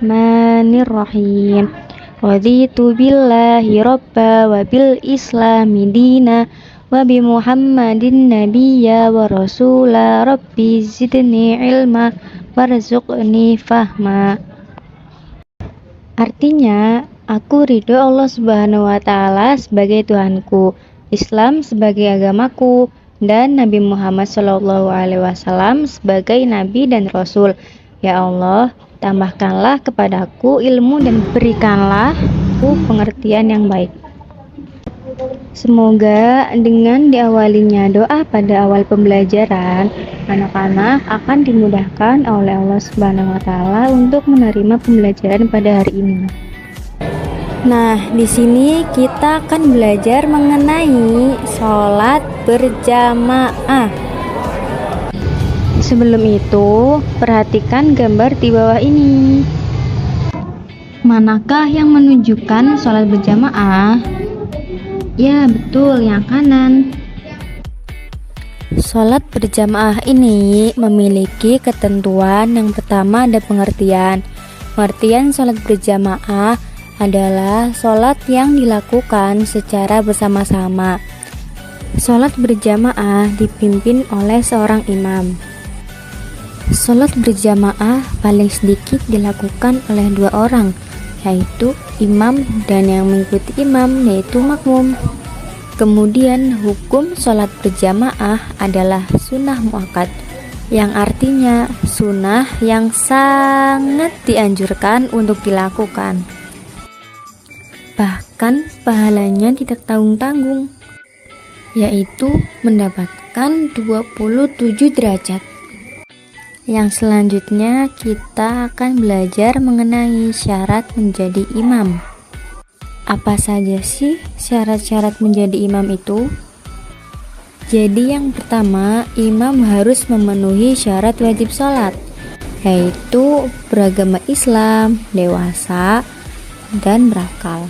Bismillahirrahmanirrahim. Raditu billahi robba wa bil islami dina wa bi muhammadin nabiyya wa rasula rabbi zidni ilma warzuqni fahma. Artinya, aku ridho Allah Subhanahu wa Ta'ala sebagai Tuhanku, Islam sebagai agamaku, dan Nabi Muhammad SAW sebagai Nabi dan Rasul. Ya Allah, tambahkanlah kepadaku ilmu dan berikanlah aku pengertian yang baik. Semoga dengan diawalinya doa pada awal pembelajaran, anak-anak akan dimudahkan oleh Allah Subhanahu wa Ta'ala untuk menerima pembelajaran pada hari ini. Nah, di sini kita akan belajar mengenai sholat berjamaah. Sebelum itu, perhatikan gambar di bawah ini. Manakah yang menunjukkan sholat berjamaah? Ya, betul, yang kanan. Sholat berjamaah ini memiliki ketentuan. Yang pertama ada pengertian. Pengertian sholat berjamaah adalah sholat yang dilakukan secara bersama-sama. Sholat berjamaah dipimpin oleh seorang imam. Sholat berjamaah paling sedikit dilakukan oleh 2 orang, yaitu imam dan yang mengikuti imam, yaitu makmum. Kemudian hukum sholat berjamaah adalah sunnah muakkad, yang artinya sunnah yang sangat dianjurkan untuk dilakukan. Bahkan pahalanya tidak tanggung-tanggung, yaitu mendapatkan 27 derajat. Yang selanjutnya kita akan belajar mengenai syarat menjadi imam. Apa saja sih syarat-syarat menjadi imam itu? Jadi yang pertama, imam harus memenuhi syarat wajib sholat, yaitu beragama Islam, dewasa, dan berakal.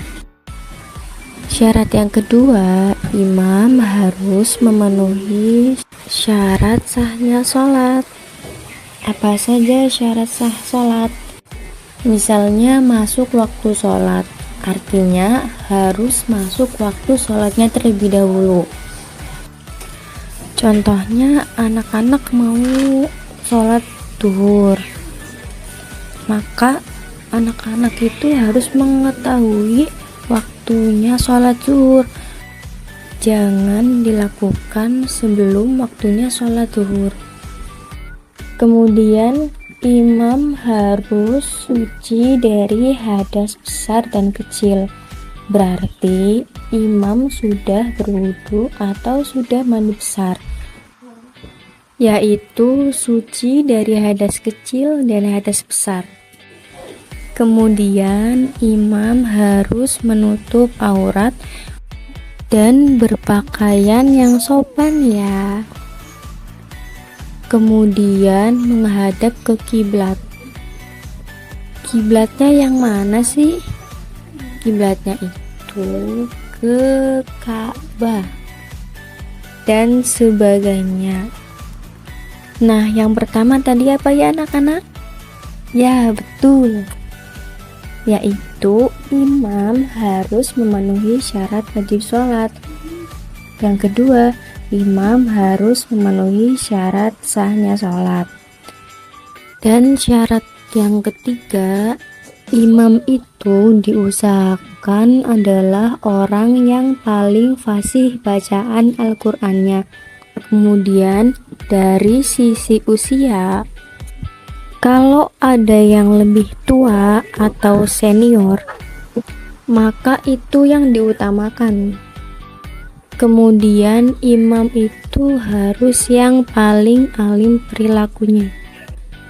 Syarat yang kedua, imam harus memenuhi syarat sahnya sholat. Apa saja syarat sah sholat? Misalnya masuk waktu sholat, artinya harus masuk waktu sholatnya terlebih dahulu. Contohnya anak-anak mau sholat duhur, maka anak-anak itu harus mengetahui waktunya sholat zuhur. Jangan dilakukan sebelum waktunya sholat zuhur. Kemudian imam harus suci dari hadas besar dan kecil. Berarti imam sudah berwudu atau sudah mandi besar, yaitu suci dari hadas kecil dan hadas besar. Kemudian imam harus menutup aurat dan berpakaian yang sopan ya. Kemudian menghadap ke kiblat. Kiblatnya yang mana sih? Kiblatnya itu ke Ka'bah dan sebagainya. Nah, yang pertama tadi apa ya anak-anak? Ya, betul. Yaitu imam harus memenuhi syarat wajib sholat. Yang kedua, imam harus memenuhi syarat sahnya sholat. Dan syarat yang ketiga, imam itu diusahakan adalah orang yang paling fasih bacaan Al-Qur'annya. Kemudian dari sisi usia, kalau ada yang lebih tua atau senior, maka itu yang diutamakan. Kemudian imam itu harus yang paling alim perilakunya,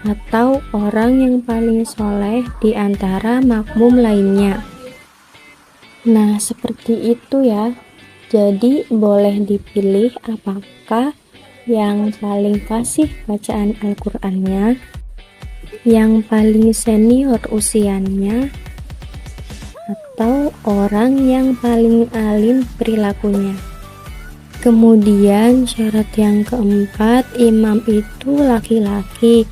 atau orang yang paling soleh di antara makmum lainnya. Nah, seperti itu ya. Jadi boleh dipilih apakah yang paling fasih bacaan Al-Qur'annya, yang paling senior usianya, atau orang yang paling alim perilakunya. Kemudian syarat yang keempat, imam itu laki-laki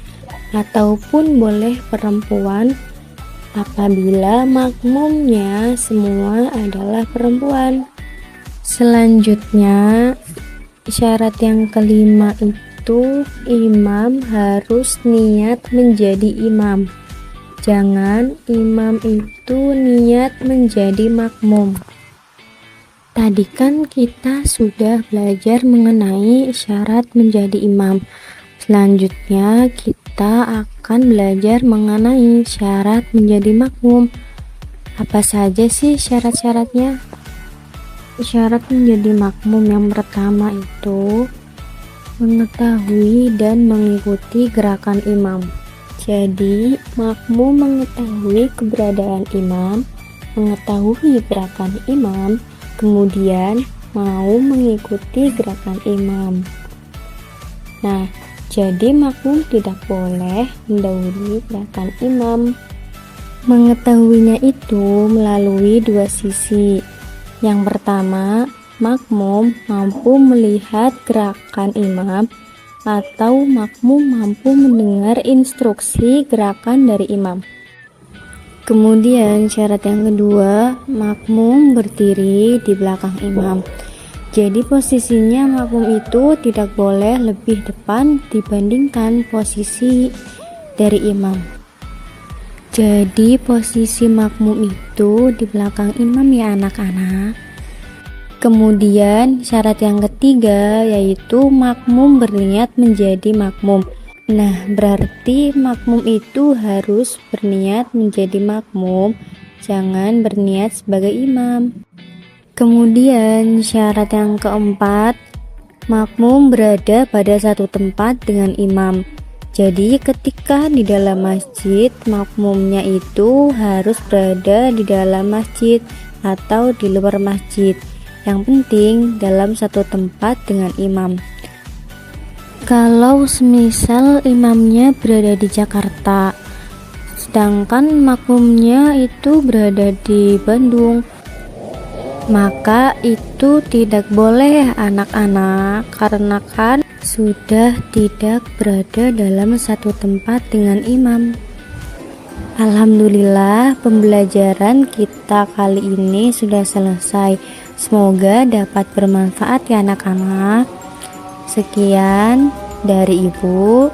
ataupun boleh perempuan apabila makmumnya semua adalah perempuan. Selanjutnya, syarat yang kelima itu imam harus niat menjadi imam. Jangan imam itu niat menjadi makmum. Tadi kan kita sudah belajar mengenai syarat menjadi imam. Selanjutnya kita akan belajar mengenai syarat menjadi makmum. Apa saja sih syarat-syaratnya? Syarat menjadi makmum yang pertama itu mengetahui dan mengikuti gerakan imam. Jadi, makmum mengetahui keberadaan imam, mengetahui gerakan imam, kemudian mau mengikuti gerakan imam. Nah, jadi makmum tidak boleh mendahului gerakan imam. Mengetahuinya itu melalui dua sisi. Yang pertama, makmum mampu melihat gerakan imam atau makmum mampu mendengar instruksi gerakan dari imam. Kemudian syarat yang kedua, makmum berdiri di belakang imam. Jadi posisinya makmum itu tidak boleh lebih depan dibandingkan posisi dari imam. Jadi posisi makmum itu di belakang imam ya anak-anak. Kemudian syarat yang ketiga yaitu makmum berniat menjadi makmum. Nah, berarti makmum itu harus berniat menjadi makmum, jangan berniat sebagai imam. Kemudian syarat yang keempat, makmum berada pada satu tempat dengan imam. Jadi ketika di dalam masjid, makmumnya itu harus berada di dalam masjid atau di luar masjid. Yang penting dalam satu tempat dengan imam. Kalau semisal imamnya berada di Jakarta, sedangkan makmumnya itu berada di Bandung, maka itu tidak boleh anak-anak, karena kan sudah tidak berada dalam satu tempat dengan imam. Alhamdulillah, pembelajaran kita kali ini sudah selesai. Semoga dapat bermanfaat ya anak-anak. Sekian dari Ibu.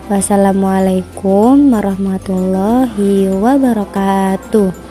Wassalamualaikum warahmatullahi wabarakatuh.